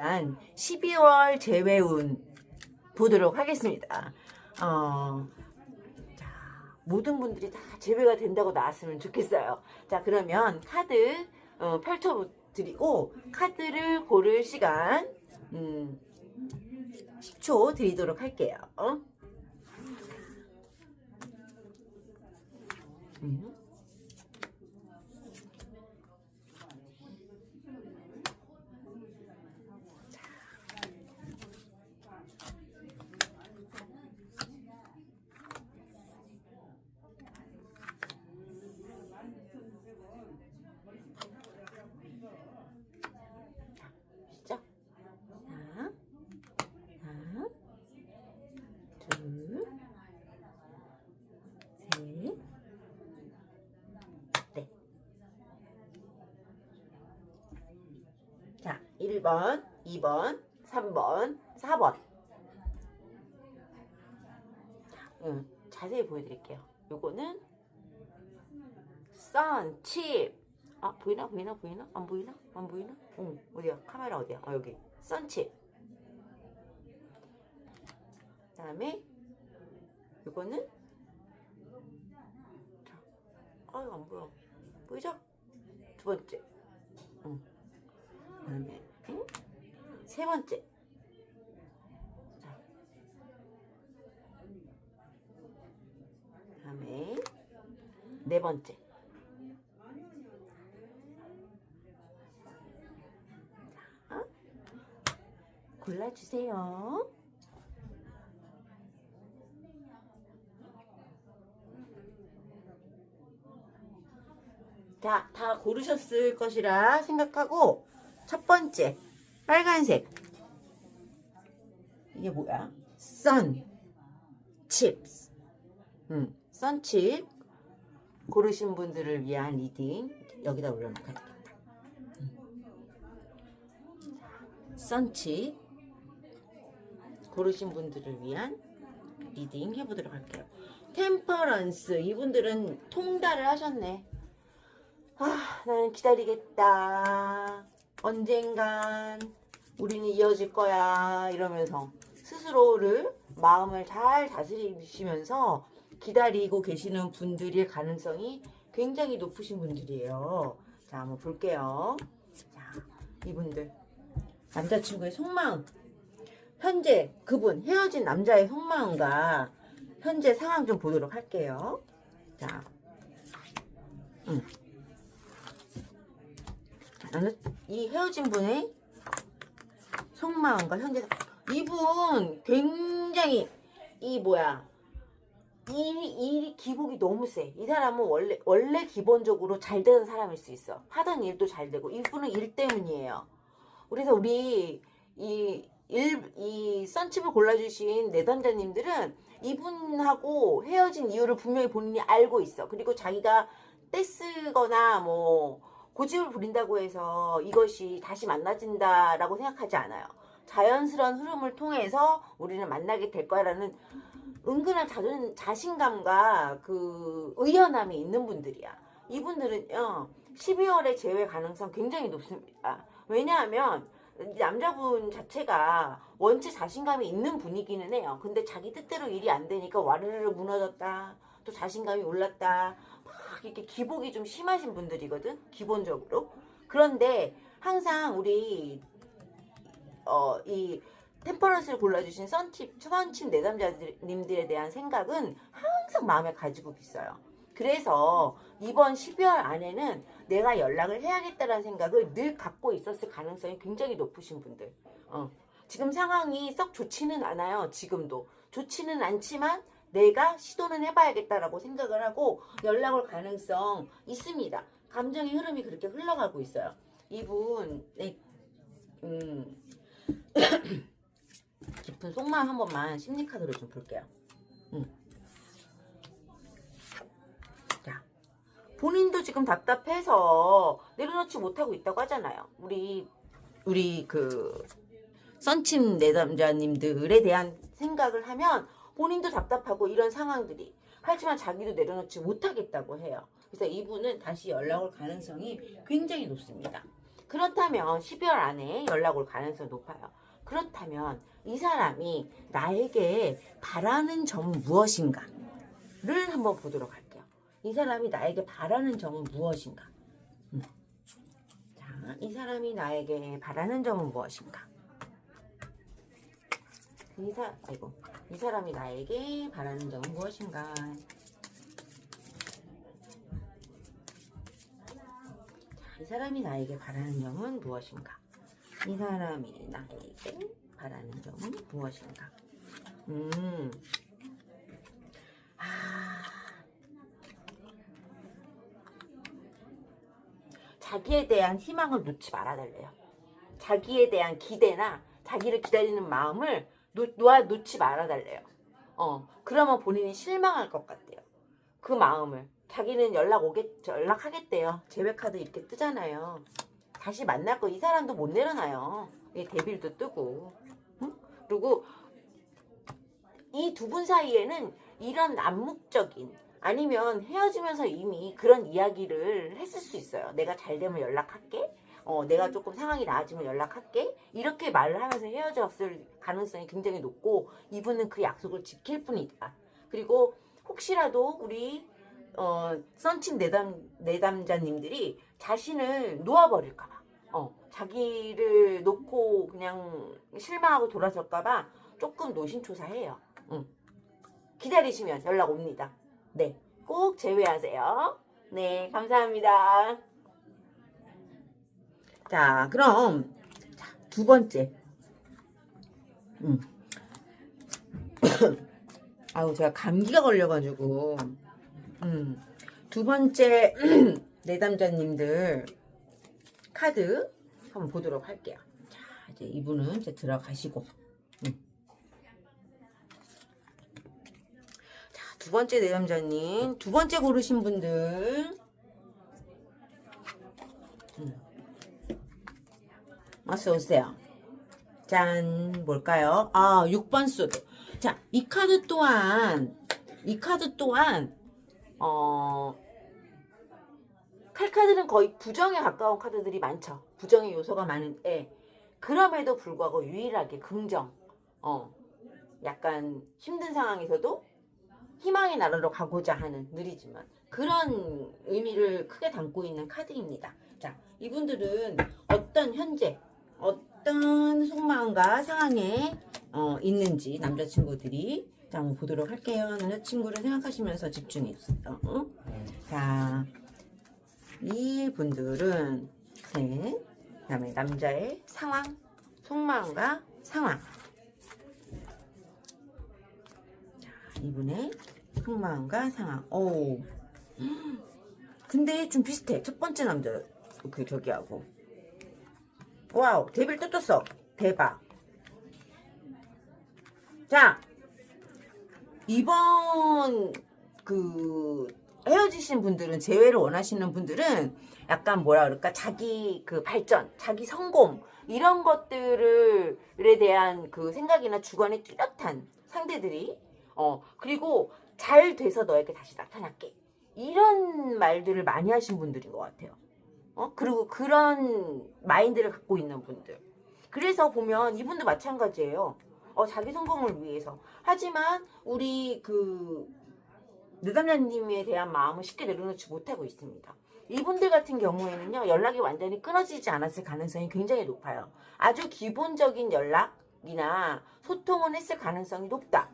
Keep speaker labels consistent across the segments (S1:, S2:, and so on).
S1: 일단 12월 제외운 보도록 하겠습니다. 자, 모든 분들이 다 제외가 된다고 나왔으면 좋겠어요. 자, 그러면 카드 펼쳐드리고 카드를 고를 시간 10초 드리도록 할게요. 시작. 하나, 둘, 셋, 넷. 자, 1번, 2번, 3번, 4번. 자세히 보여드릴게요. 요거는 선칩. 보이나? 안 보이나? 어디야? 카메라 어디야? 여기. 선칩. 그 다음에 요거는 안 보여. 보이죠? 두 번째. 그 다음에 세 번째. 자. 그 다음에 네 번째. 자, 골라주세요. 자, 다 고르셨을 것이라 생각하고 첫 번째 빨간색 이게 뭐야? 선칩스. 선칩 고르신 분들을 위한 리딩 여기다 올려놓고 되겠다. 선칩 고르신 분들을 위한 리딩 해보도록 할게요. 템퍼런스 이분들은 통달을 하셨네. 나는 기다리겠다. 언젠간 우리는 이어질 거야. 이러면서 스스로를 마음을 잘 다스리시면서 기다리고 계시는 분들일 가능성이 굉장히 높으신 분들이에요. 자, 한번 볼게요. 자, 이분들 남자친구의 속마음, 현재 그분 헤어진 남자의 속마음과 현재 상황 좀 보도록 할게요. 자, 이 헤어진 분의 속마음과 현재 이분 굉장히 일이 기복이 너무 세. 이 사람은 원래 기본적으로 잘 되는 사람일 수 있어. 하던 일도 잘 되고 이분은 일 때문이에요. 그래서 우리 이 선칩을 골라주신 내담자님들은 이분하고 헤어진 이유를 분명히 본인이 알고 있어. 그리고 자기가 떼쓰거나 고집을 부린다고 해서 이것이 다시 만나진다라고 생각하지 않아요. 자연스러운 흐름을 통해서 우리는 만나게 될 거라는 은근한 자신감과 그 의연함이 있는 분들이야. 이분들은요 12월에 재회 가능성 굉장히 높습니다. 왜냐하면 남자분 자체가 원체 자신감이 있는 분이기는 해요. 근데 자기 뜻대로 일이 안 되니까 와르르 무너졌다. 또 자신감이 올랐다. 막 이렇게 기복이 좀 심하신 분들이거든. 기본적으로. 그런데 항상 우리 이 템퍼런스를 골라주신 선칩 내담자님들에 대한 생각은 항상 마음에 가지고 있어요. 그래서 이번 12월 안에는 내가 연락을 해야겠다는 생각을 늘 갖고 있었을 가능성이 굉장히 높으신 분들. 지금 상황이 썩 좋지는 않아요. 지금도 좋지는 않지만 내가 시도는 해봐야겠다라고 생각을 하고 연락을 가능성 있습니다. 감정의 흐름이 그렇게 흘러가고 있어요. 이분의 깊은 속마음 한 번만 심리카드로 좀 볼게요. 자, 본인도 지금 답답해서 내려놓지 못하고 있다고 하잖아요. 우리 그 선칩 내담자님들에 대한 생각을 하면 본인도 답답하고 이런 상황들이 하지만 자기도 내려놓지 못하겠다고 해요. 그래서 이분은 다시 연락 올 가능성이 굉장히 높습니다. 그렇다면 12월 안에 연락 올 가능성이 높아요. 그렇다면 이 사람이 나에게 바라는 점은 무엇인가를 한번 보도록 할게요. 이 사람이 나에게 바라는 점은 무엇인가? 자, 이 사람이 나에게 바라는 점은 무엇인가? 이 사람이 나에게 바라는 점은 무엇인가? 자, 이 사람이 나에게 바라는 점은 무엇인가? 이 사람이 나에게 바라는 점은 무엇인가? 자기에 대한 희망을 놓지 말아달래요. 자기에 대한 기대나 자기를 기다리는 마음을 놓지 말아달래요. 그러면 본인이 실망할 것 같대요. 그 마음을. 자기는 연락하겠대요. 재회카드 이렇게 뜨잖아요. 다시 만날 거 이 사람도 못 내려놔요. 데빌도 뜨고. 응? 그리고 이 두 분 사이에는 이런 암묵적인 아니면 헤어지면서 이미 그런 이야기를 했을 수 있어요. 내가 잘 되면 연락할게. 내가 조금 상황이 나아지면 연락할게. 이렇게 말을 하면서 헤어졌을 가능성이 굉장히 높고 이분은 그 약속을 지킬 뿐이다. 그리고 혹시라도 우리 썬친 내담자님들이 자신을 놓아버릴까봐 자기를 놓고 그냥 실망하고 돌아설까봐 조금 노심초사해요. 기다리시면 연락 옵니다. 네, 꼭 제외하세요. 네, 감사합니다. 자, 그럼 두 번째. 아우, 제가 감기가 걸려가지고 두 번째 내담자님들 카드 한번 보도록 할게요. 자, 이제 이분은 이제 들어가시고. 자, 두 번째 내담자님, 두 번째 고르신 분들. 어서 오세요. 짠, 뭘까요? 6번 수드. 자, 이 카드 또한 칼카드는 거의 부정에 가까운 카드들이 많죠. 부정의 요소가 많은데 그럼에도 불구하고 유일하게 긍정, 약간 힘든 상황에서도 희망의 나라로 가고자 하는, 느리지만 그런 의미를 크게 담고 있는 카드입니다. 자, 이분들은 어떤 속마음과 상황에 있는지 남자친구들이, 자, 한번 보도록 할게요. 남자친구를 생각하시면서 집중해주세요. 자, 이분들은 그 다음에 남자의 상황, 속마음과 상황. 자, 이분의 속마음과 상황. 오, 근데 좀 비슷해. 첫 번째 남자 저기하고. 와우, 데빌 또 떴어. 대박. 자, 이번 헤어지신 분들은, 재회를 원하시는 분들은 약간 뭐라 그럴까, 자기 발전, 자기 성공 이런 것들에 대한 생각이나 주관이 뚜렷한 상대들이 그리고 잘 돼서 너에게 다시 나타날게, 이런 말들을 많이 하신 분들인 것 같아요. 그리고 그런 마인드를 갖고 있는 분들. 그래서 보면 이분도 마찬가지예요. 자기 성공을 위해서. 하지만 우리 내담자님에 대한 마음을 쉽게 내려놓지 못하고 있습니다. 이분들 같은 경우에는요, 연락이 완전히 끊어지지 않았을 가능성이 굉장히 높아요. 아주 기본적인 연락이나 소통은 했을 가능성이 높다.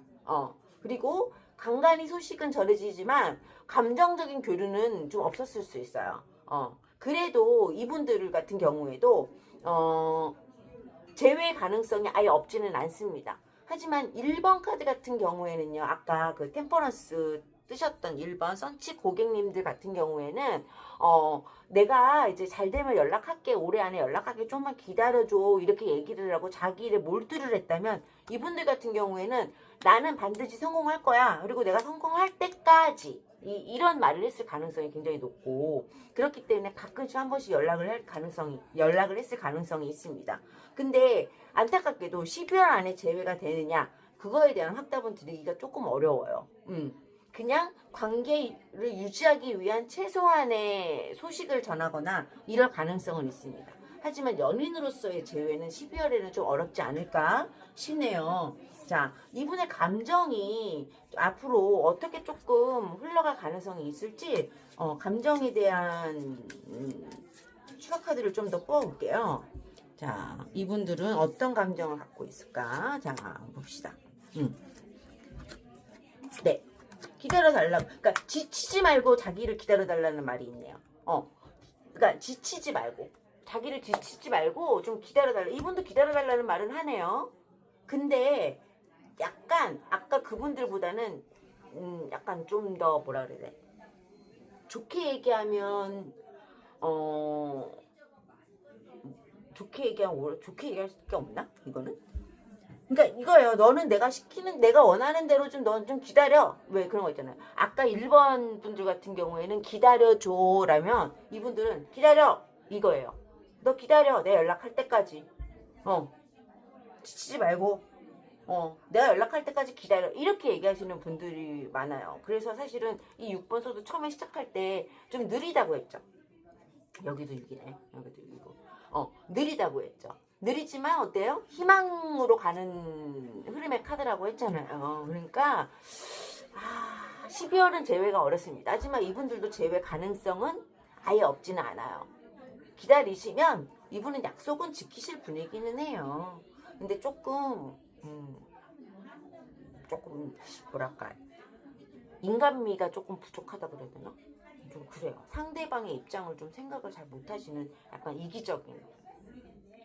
S1: 그리고 간간히 소식은 전해지지만 감정적인 교류는 좀 없었을 수 있어요. 그래도 이분들 같은 경우에도 재회 가능성이 아예 없지는 않습니다. 하지만 1번 카드 같은 경우에는요, 아까 템퍼런스 뜨셨던 1번 선치 고객님들 같은 경우에는 내가 이제 잘 되면 연락할게, 올해 안에 연락할게, 좀만 기다려줘, 이렇게 얘기를 하고 자기 일에 몰두를 했다면, 이분들 같은 경우에는 나는 반드시 성공할 거야, 그리고 내가 성공할 때까지, 이런 말을 했을 가능성이 굉장히 높고, 그렇기 때문에 가끔씩 한 번씩 연락을 했을 가능성이 있습니다. 근데 안타깝게도 12월 안에 재회가 되느냐, 그거에 대한 확답은 드리기가 조금 어려워요. 그냥 관계를 유지하기 위한 최소한의 소식을 전하거나 이럴 가능성은 있습니다. 하지만 연인으로서의 재회는 12월에는 좀 어렵지 않을까 싶네요. 자, 이분의 감정이 앞으로 어떻게 조금 흘러갈 가능성이 있을지 감정에 대한 추가 카드를 좀 더 뽑아볼게요. 자, 이분들은 어떤 감정을 갖고 있을까? 자, 봅시다. 네. 기다려달라고. 그러니까 지치지 말고 자기를 기다려달라는 말이 있네요. 그러니까 지치지 말고. 자기를 지치지 말고 좀 기다려달라. 이분도 기다려달라는 말은 하네요. 근데 약간 아까 그분들보다는 약간 좀 더 뭐라 그래야 돼? 좋게 얘기하면 좋게 얘기할 게 없나? 이거는? 그러니까 이거예요. 너는 내가 원하는 대로 넌 좀 기다려. 왜 그런 거 있잖아요. 아까 1번 분들 같은 경우에는 기다려줘라면 이분들은 기다려 이거예요. 너 기다려. 내가 연락할 때까지. 지치지 말고. 내가 연락할 때까지 기다려. 이렇게 얘기하시는 분들이 많아요. 그래서 사실은 이 6번 소도 처음에 시작할 때 좀 느리다고 했죠. 여기도 6이네. 여기도 6이고. 느리다고 했죠. 느리지만 어때요? 희망으로 가는 흐름의 카드라고 했잖아요. 그러니까 12월은 재회가 어렵습니다. 하지만 이분들도 재회 가능성은 아예 없지는 않아요. 기다리시면 이분은 약속은 지키실 분이기는 해요. 근데 조금 뭐랄까 인간미가 조금 부족하다 그래야 되나? 좀 그래요. 상대방의 입장을 좀 생각을 잘 못하시는 약간 이기적인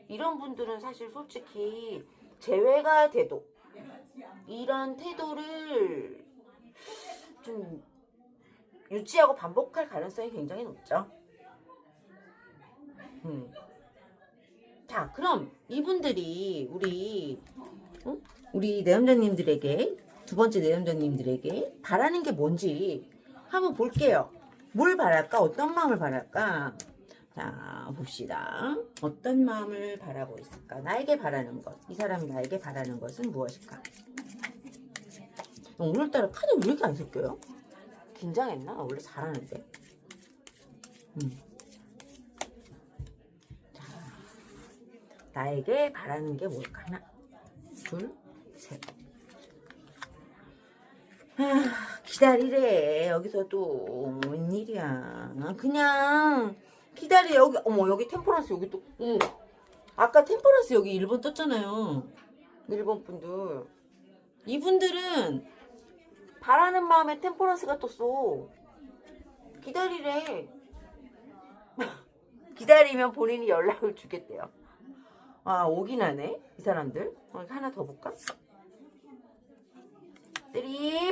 S1: 이런 분들은 사실 솔직히 재회가 돼도 이런 태도를 좀 유지하고 반복할 가능성이 굉장히 높죠. 자, 그럼 이분들이 우리 내연자님들에게 두 번째 내연자님들에게 바라는 게 뭔지 한번 볼게요. 뭘 바랄까? 어떤 마음을 바랄까? 자, 봅시다. 어떤 마음을 바라고 있을까? 나에게 바라는 것. 이 사람이 나에게 바라는 것은 무엇일까? 오늘따라 카드 왜 이렇게 안 섞여요? 긴장했나? 원래 잘하는데. 자, 나에게 바라는 게 뭘까? 하나, 둘, 셋. 기다리래. 여기서도 웬일이야. 그냥 기다려. 여기 템퍼런스 여기 또. 아까 템퍼런스 여기 1번 떴잖아요. 1번 분들. 이분들은 바라는 마음에 템퍼런스가 떴어. 기다리래. 기다리면 본인이 연락을 주겠대요. 오긴 하네. 이 사람들. 하나 더 볼까? 3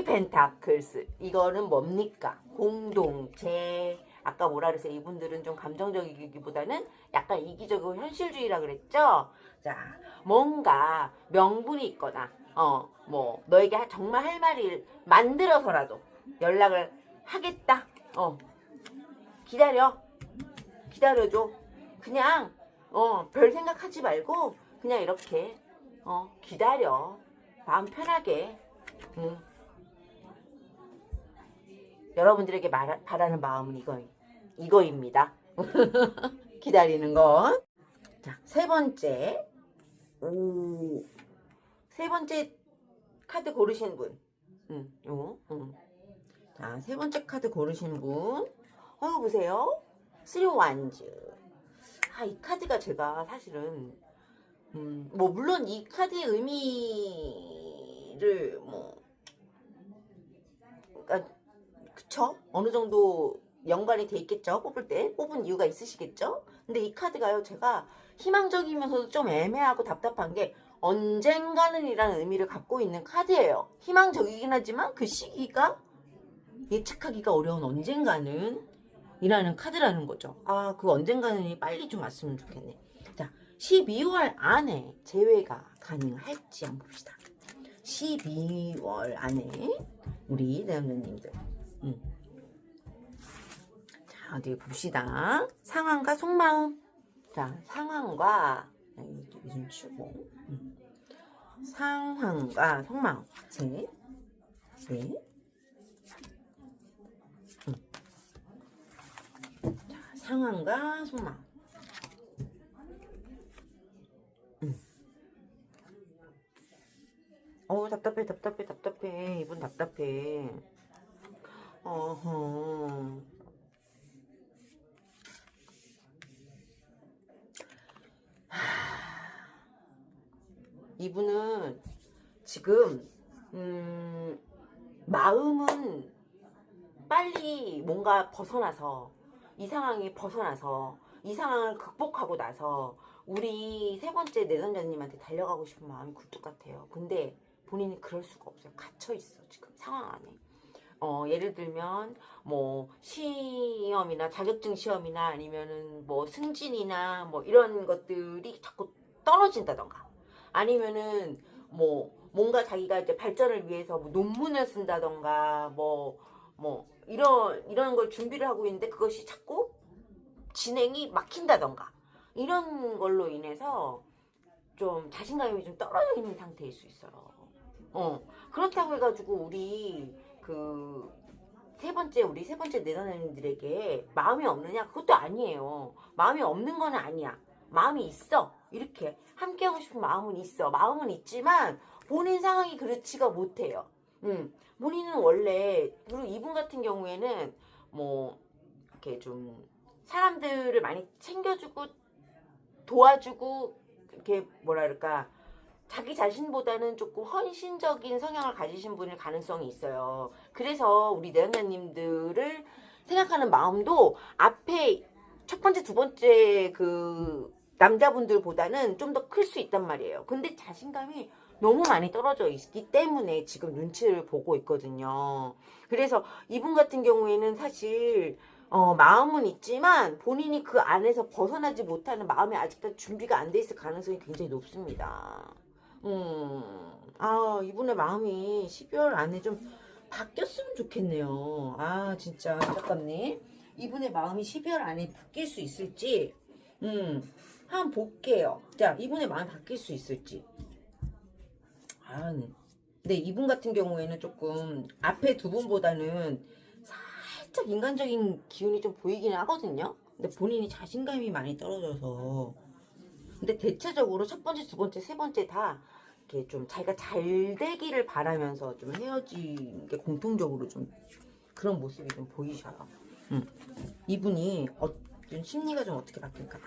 S1: 펜타클스. 이거는 뭡니까? 공동체. 아까 뭐라 그랬어요? 이분들은 좀 감정적이기보다는 약간 이기적이고 현실주의라 그랬죠? 자, 뭔가 명분이 있거나 너에게 정말 할 말을 만들어서라도 연락을 하겠다. 기다려줘. 그냥 별 생각하지 말고 그냥 이렇게 기다려. 마음 편하게. 여러분들에게 바라는 마음은 이거입니다. 기다리는 건. 자, 세 번째 카드 고르신 분. 자, 세 번째 카드 고르신 분. 보세요. 3 wands. 이 카드가 제가 사실은 물론 이 카드의 의미를 그러니까 그쵸? 어느 정도 연관이 돼 있겠죠? 뽑은 이유가 있으시겠죠? 근데 이 카드가요, 제가 희망적이면서도 좀 애매하고 답답한 게 언젠가는 이라는 의미를 갖고 있는 카드예요. 희망적이긴 하지만 그 시기가 예측하기가 어려운 언젠가는 이라는 카드라는 거죠. 그 언젠가는 빨리 좀 왔으면 좋겠네. 자, 12월 안에 재회가 가능할지 한번 봅시다. 12월 안에 우리 내연자님들. 자, 어디 봅시다. 상황과 속마음. 자, 상황과 여기 좀 치고 상황과 속마음. 셋, 넷. 자, 상황과 속마음. 답답해, 답답해, 답답해. 이분 답답해. 어허. 이분은 지금 마음은 빨리 뭔가 벗어나서 이 상황이 벗어나서 이 상황을 극복하고 나서 우리 세 번째 내선자님한테 달려가고 싶은 마음이 굴뚝 같아요. 근데 본인이 그럴 수가 없어요. 갇혀 있어 지금 상황 안에. 예를 들면 뭐 시험이나 자격증 시험이나 아니면은 뭐 승진이나 뭐 이런 것들이 자꾸 떨어진다던가 아니면은 뭐 뭔가 자기가 이제 발전을 위해서 뭐 논문을 쓴다던가 뭐 이런 걸 준비를 하고 있는데 그것이 자꾸 진행이 막힌다던가 이런 걸로 인해서 좀 자신감이 좀 떨어져 있는 상태일 수 있어요. 그렇다고 해가지고 우리 세 번째 내선자님들에게 마음이 없느냐? 그것도 아니에요. 마음이 없는 건 아니야. 마음이 있어. 이렇게 함께하고 싶은 마음은 있어. 마음은 있지만 본인 상황이 그렇지가 못해요. 본인은 원래 그리고 이분 같은 경우에는 뭐 이렇게 좀 사람들을 많이 챙겨주고 도와주고 이렇게 뭐라 그럴까 자기 자신보다는 조금 헌신적인 성향을 가지신 분일 가능성이 있어요. 그래서 우리 내연자님들을 생각하는 마음도 앞에 첫 번째, 두 번째 그 남자분들보다는 좀 더 클 수 있단 말이에요. 근데 자신감이 너무 많이 떨어져 있기 때문에 지금 눈치를 보고 있거든요. 그래서 이분 같은 경우에는 사실 마음은 있지만 본인이 그 안에서 벗어나지 못하는 마음이 아직도 준비가 안 돼 있을 가능성이 굉장히 높습니다. 이분의 마음이 12월 안에 좀 바뀌었으면 좋겠네요. 진짜 안타깝네. 이분의 마음이 12월 안에 바뀔 수 있을지, 한번 볼게요. 자, 이분의 마음이 바뀔 수 있을지. 근데 이분 같은 경우에는 조금 앞에 두 분보다는 살짝 인간적인 기운이 좀 보이기는 하거든요. 근데 본인이 자신감이 많이 떨어져서. 근데 대체적으로 첫 번째, 두 번째, 세 번째 다 이렇게 좀 자기가 잘 되기를 바라면서 좀 헤어진 게 공통적으로 좀 그런 모습이 좀 보이셔요. 이분이 좀 심리가 좀 어떻게 바뀔까?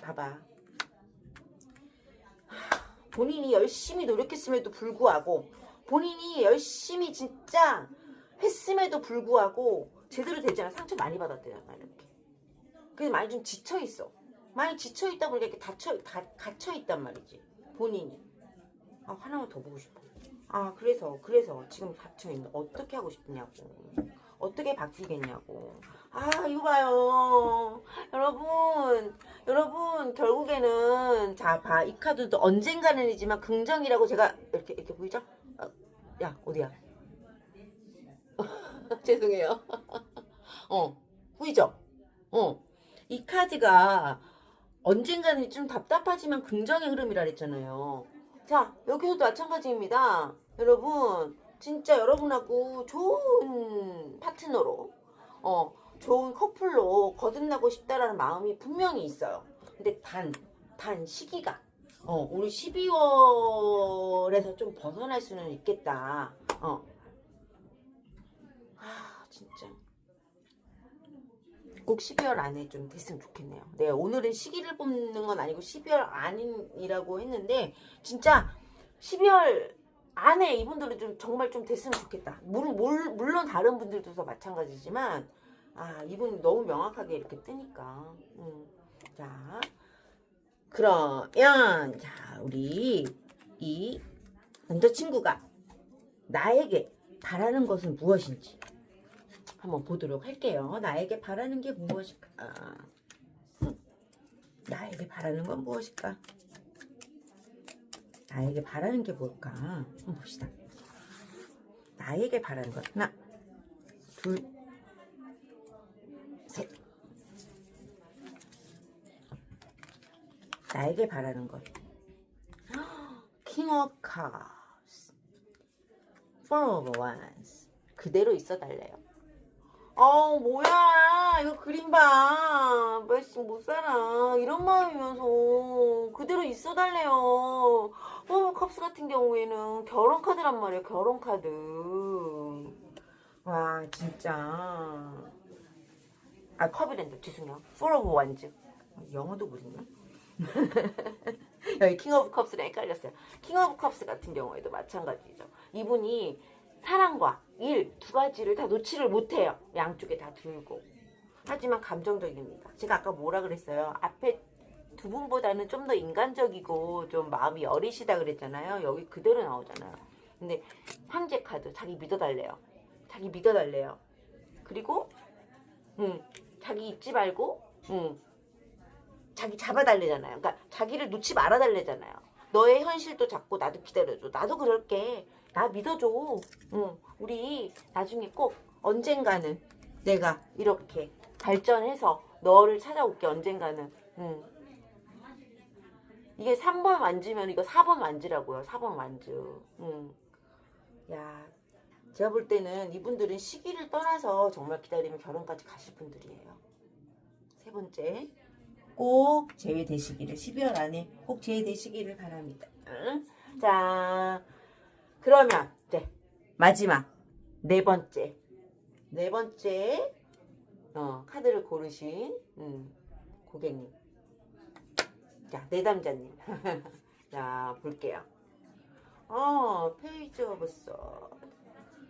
S1: 봐봐. 본인이 열심히 노력했음에도 불구하고 본인이 열심히 진짜 했음에도 불구하고 제대로 되지 않아 상처 많이 받았대잖아 이렇게. 그래서 많이 좀 지쳐 있어. 많이 지쳐 있다 보니까 이렇게 갇혀 있단 말이지. 본인이. 하나만 더 보고 싶어. 그래서 지금 갇혀 있는 어떻게 하고 싶냐고. 어떻게 바뀌겠냐고. 이거 봐요. 여러분, 결국에는, 자, 봐. 이 카드도 언젠가는이지만 긍정이라고 제가, 이렇게 보이죠? 야, 어디야? 죄송해요. 보이죠? 이 카드가 언젠가는 좀 답답하지만 긍정의 흐름이라 그랬잖아요. 자, 여기서도 마찬가지입니다. 여러분, 진짜 여러분하고 좋은 파트너로, 좋은 커플로 거듭나고 싶다라는 마음이 분명히 있어요. 근데 단 시기가, 우리 12월에서 좀 벗어날 수는 있겠다. 진짜. 꼭 12월 안에 좀 됐으면 좋겠네요. 네, 오늘은 시기를 뽑는 건 아니고 12월 안이라고 했는데 진짜 12월 안에 이분들은 좀 정말 좀 됐으면 좋겠다. 물론 다른 분들도 더 마찬가지지만 이분 너무 명확하게 이렇게 뜨니까. 자, 그러면 자 우리 이 남자친구가 나에게 바라는 것은 무엇인지 한번 보도록 할게요. 나에게 바라는 게 무엇일까? 나에게 바라는 건 무엇일까? 나에게 바라는 게 뭘까? 한번 봅시다. 나에게 바라는 것. 하나, 둘, 셋. 나에게 바라는 것. 킹 오브 카스. 포 오브 원스. 그대로 있어 달래요. 뭐야. 이거 그림 봐. 맛이 못 살아. 이런 마음이면서 그대로 있어 달래요. 컵스 같은 경우에는 결혼 카드란 말이에요. 결혼 카드. 와, 진짜. 컵이란다. 죄송해요. 풀 오브 완즈. 영어도 모르냐? 여기 킹 오브 컵스랑 헷갈렸어요. 킹 오브 컵스 같은 경우에도 마찬가지죠. 이분이 사랑과 일 두 가지를 다 놓지를 못해요. 양쪽에 다 들고. 하지만 감정적입니다. 제가 아까 뭐라 그랬어요? 앞에 두 분보다는 좀 더 인간적이고 좀 마음이 여리시다 그랬잖아요. 여기 그대로 나오잖아요. 근데 황제 카드 자기 믿어달래요. 자기 믿어달래요. 그리고 자기 잊지 말고 자기 잡아달래잖아요. 그러니까 자기를 놓지 말아달래잖아요. 너의 현실도 잡고 나도 기다려줘. 나도 그럴게. 나 믿어줘. 우리 나중에 꼭 언젠가는 내가 이렇게 발전해서 너를 찾아올게. 언젠가는. 이게 3번 완지면 이거 4번 완지라고요. 4번 완지. 야, 제가 볼 때는 이분들은 시기를 떠나서 정말 기다리면 결혼까지 가실 분들이에요. 세 번째. 꼭 제외되시기를 12월 안에 꼭 제외되시기를 바랍니다. 자, 그러면 이제 마지막 네 번째 카드를 고르신 고객님, 자, 내담자님. 자, 볼게요. 페이지 오브 소.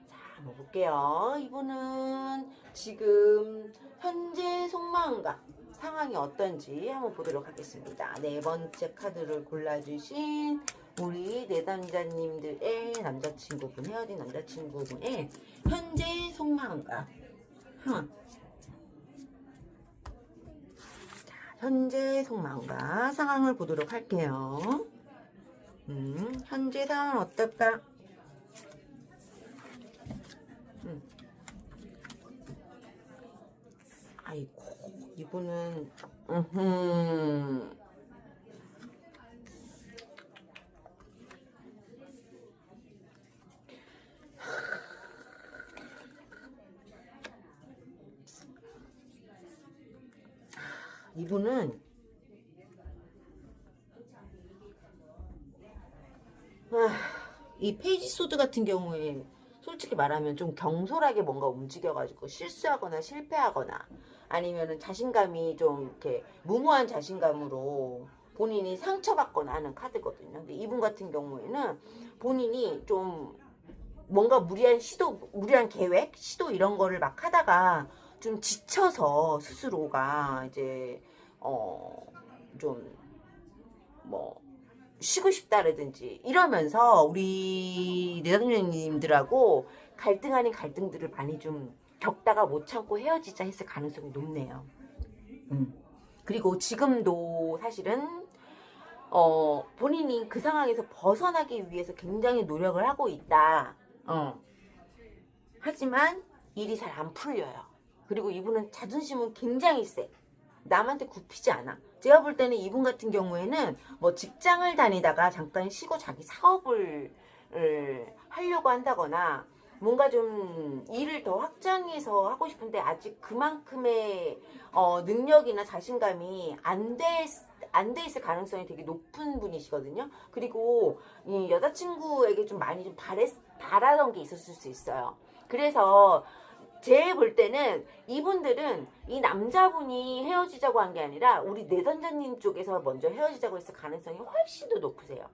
S1: 자, 한번 볼게요. 이분은 지금 현재 속마음과 상황이 어떤지 한번 보도록 하겠습니다. 네 번째 카드를 골라주신 우리 내담자님들의 남자친구분, 헤어진 남자친구분의 현재 속마음과 현재 속마음과 상황을 보도록 할게요. 현재 상황은 어떨까? 아이고, 이분은 이분은 이 페이지 소드 같은 경우에 솔직히 말하면 좀 경솔하게 뭔가 움직여가지고 실수하거나 실패하거나 아니면은 자신감이 좀 이렇게 무모한 자신감으로 본인이 상처받거나 하는 카드거든요. 근데 이분 같은 경우에는 본인이 좀 뭔가 무리한 시도, 무리한 계획, 시도 이런 거를 막 하다가 좀 지쳐서 스스로가 이제 좀 뭐 쉬고 싶다라든지 이러면서 우리 내담자님들하고 갈등 아닌 갈등들을 많이 좀 겪다가 못 참고 헤어지자 했을 가능성이 높네요. 그리고 지금도 사실은 본인이 그 상황에서 벗어나기 위해서 굉장히 노력을 하고 있다. 하지만 일이 잘 안 풀려요. 그리고 이분은 자존심은 굉장히 세. 남한테 굽히지 않아. 제가 볼 때는 이분 같은 경우에는 뭐 직장을 다니다가 잠깐 쉬고 자기 사업을 하려고 한다거나 뭔가 좀 일을 더 확장해서 하고 싶은데 아직 그만큼의 능력이나 자신감이 안 돼 있을 가능성이 되게 높은 분이시거든요. 그리고 이 여자친구에게 좀 많이 좀 바라던 게 있었을 수 있어요. 그래서 제 볼 때는 이분들은 이 남자분이 헤어지자고 한 게 아니라 우리 내담자님 쪽에서 먼저 헤어지자고 했을 가능성이 훨씬 더 높으세요.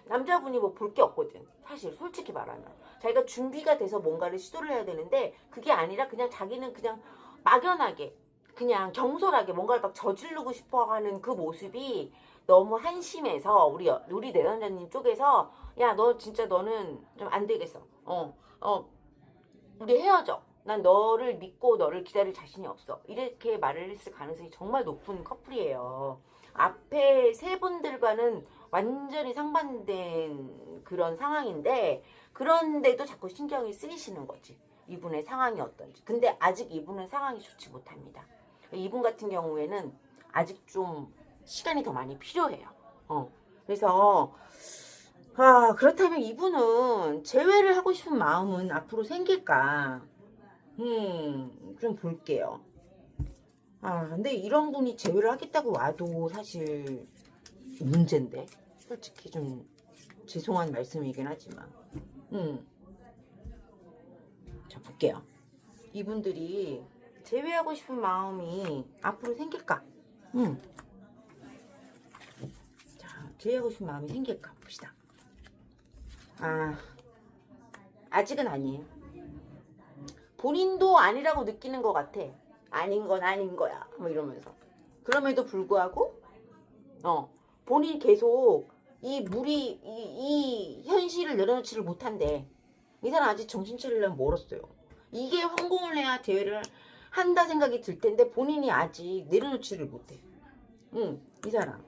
S1: 남자분이 뭐 볼 게 없거든. 사실 솔직히 말하면 자기가 준비가 돼서 뭔가를 시도를 해야 되는데 그게 아니라 그냥 자기는 그냥 막연하게 그냥 경솔하게 뭔가를 막 저지르고 싶어 하는 그 모습이 너무 한심해서 우리 내담자님 쪽에서 야, 너 진짜 너는 좀 안 되겠어. 우리 헤어져. 난 너를 믿고 너를 기다릴 자신이 없어. 이렇게 말을 했을 가능성이 정말 높은 커플이에요. 앞에 세 분들과는 완전히 상반된 그런 상황인데 그런데도 자꾸 신경이 쓰이시는 거지. 이분의 상황이 어떤지. 근데 아직 이분은 상황이 좋지 못합니다. 이분 같은 경우에는 아직 좀 시간이 더 많이 필요해요. 그래서 그렇다면 이분은 재회를 하고 싶은 마음은 앞으로 생길까? 좀 볼게요. 근데 이런 분이 제외를 하겠다고 와도 사실 문제인데. 솔직히 좀 죄송한 말씀이긴 하지만. 자, 볼게요. 이분들이 제외하고 싶은 마음이 앞으로 생길까? 자, 제외하고 싶은 마음이 생길까? 봅시다. 아직은 아니에요. 본인도 아니라고 느끼는 것 같아. 아닌 건 아닌 거야. 뭐 이러면서. 그럼에도 불구하고, 본인이 계속 이 현실을 내려놓지를 못한대. 이 사람 아직 정신 차리려면 멀었어요. 이게 성공을 해야 대회를 한다 생각이 들 텐데 본인이 아직 내려놓지를 못해. 이 사람.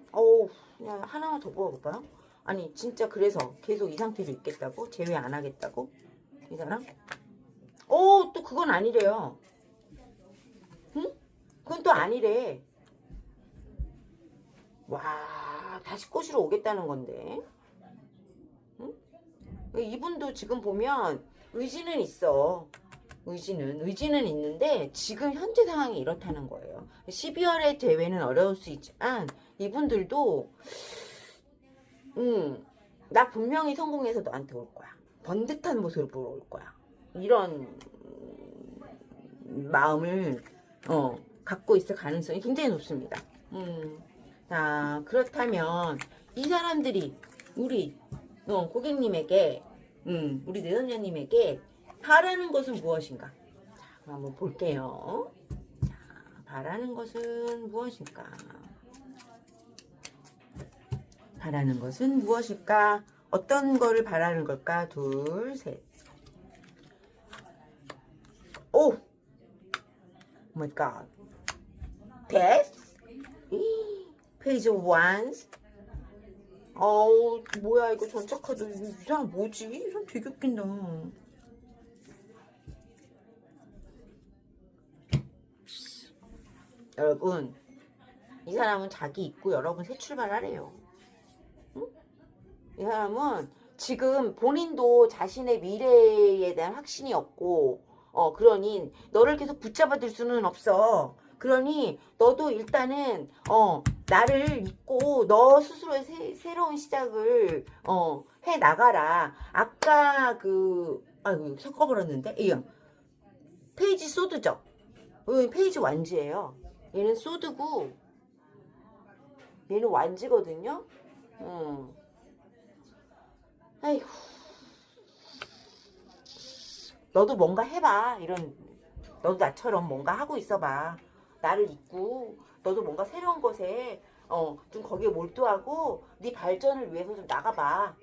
S1: 그냥 하나만 더 뽑아볼까요? 아니 진짜 그래서 계속 이 상태로 있겠다고? 제외 안 하겠다고? 이 사람? 또 그건 아니래요. 그건 또 아니래. 와, 다시 꼬시러 오겠다는 건데. 이분도 지금 보면 의지는 있어. 의지는 있는데 지금 현재 상황이 이렇다는 거예요. 12월의 대회는 어려울 수 있지만 이분들도 나 분명히 성공해서 너한테 올 거야. 번듯한 모습으로 올 거야. 이런 마음을 갖고 있을 가능성이 굉장히 높습니다. 자, 그렇다면 이 사람들이 우리 고객님에게 우리 내선녀님에게 바라는 것은 무엇인가? 자, 그럼 한번 볼게요. 자, 바라는 것은 무엇일까? 바라는 것은 무엇일까? 어떤 거를 바라는 걸까? 둘, 셋. 오! 마이 갓. 데스? 페이지 1. 뭐야 이거 전체 카드. 이 사람 뭐지? 이 사람 되게 웃긴다. 여러분, 이 사람은 자기 있고 여러분 새 출발하래요. 이 사람은 지금 본인도 자신의 미래에 대한 확신이 없고 그러니 너를 계속 붙잡아둘 수는 없어. 그러니 너도 일단은 나를 믿고 너 스스로의 새로운 시작을 해 나가라. 아까 아이고 섞어버렸는데 페이지 소드죠. 페이지 완지예요. 얘는 소드고 얘는 완지거든요. 아이고, 너도 뭔가 해봐. 너도 나처럼 뭔가 하고 있어봐. 나를 잊고 너도 뭔가 새로운 것에 좀 거기에 몰두하고 네 발전을 위해서 좀 나가봐.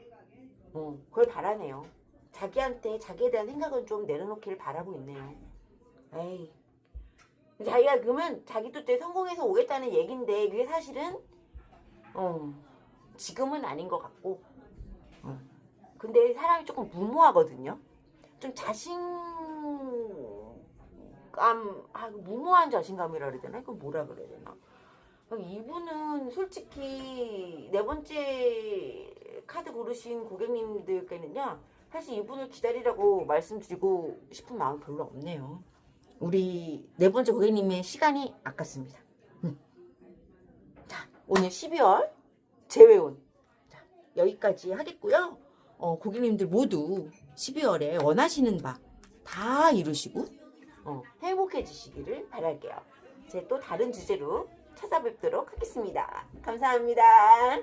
S1: 그걸 바라네요. 자기에 대한 생각은 좀 내려놓기를 바라고 있네요. 에이, 자기가 그러면 자기도 때 성공해서 오겠다는 얘긴데 그게 사실은 지금은 아닌 것 같고 근데 사람이 조금 무모하거든요. 좀 무모한 자신감이라 그래야 되나? 이거 뭐라 그래야 되나? 이분은 솔직히 네 번째 카드 고르신 고객님들께는요, 사실 이분을 기다리라고 말씀드리고 싶은 마음 별로 없네요. 우리 네 번째 고객님의 시간이 아깝습니다. 자, 오늘 12월 제외운 여기까지 하겠고요. 고객님들 모두 12월에 원하시는 바 다 이루시고 행복해지시기를 바랄게요. 제 또 다른 주제로 찾아뵙도록 하겠습니다. 감사합니다.